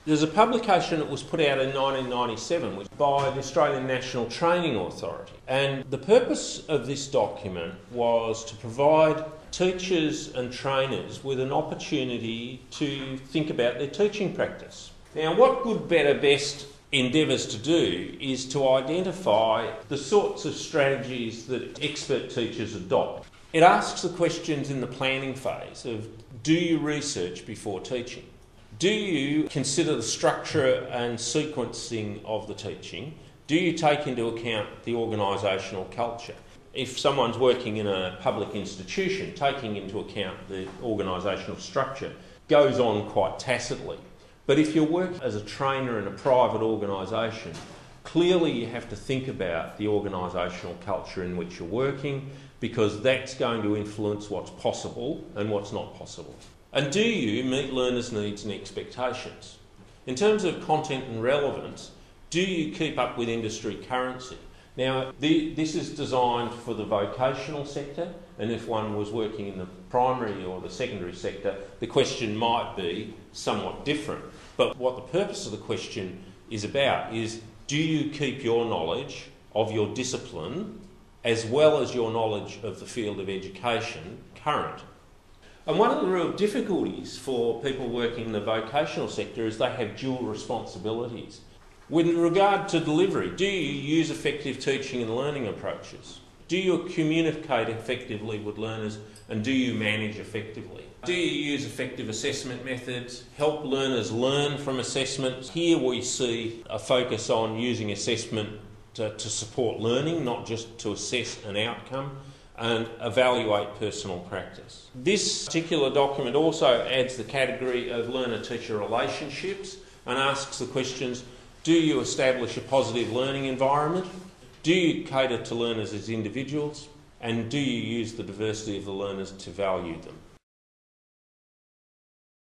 There's a publication that was put out in 1997 by the Australian National Training Authority, and the purpose of this document was to provide teachers and trainers with an opportunity to think about their teaching practice. Now, what Good, Better, Best endeavours to do is to identify the sorts of strategies that expert teachers adopt. It asks the questions in the planning phase of, do you research before teaching? Do you consider the structure and sequencing of the teaching? Do you take into account the organisational culture? If someone's working in a public institution, taking into account the organisational structure goes on quite tacitly. But if you're working as a trainer in a private organisation, clearly you have to think about the organisational culture in which you're working, because that's going to influence what's possible and what's not possible. And do you meet learners' needs and expectations? In terms of content and relevance, do you keep up with industry currency? Now, this is designed for the vocational sector, and if one was working in the primary or the secondary sector, the question might be somewhat different. But what the purpose of the question is about is, do you keep your knowledge of your discipline as well as your knowledge of the field of education current? And one of the real difficulties for people working in the vocational sector is they have dual responsibilities. With regard to delivery, do you use effective teaching and learning approaches? Do you communicate effectively with learners, and do you manage effectively? Do you use effective assessment methods, help learners learn from assessments? Here we see a focus on using assessment to support learning, not just to assess an outcome, and evaluate personal practice. This particular document also adds the category of learner-teacher relationships and asks the questions, do you establish a positive learning environment? Do you cater to learners as individuals? And do you use the diversity of the learners to value them?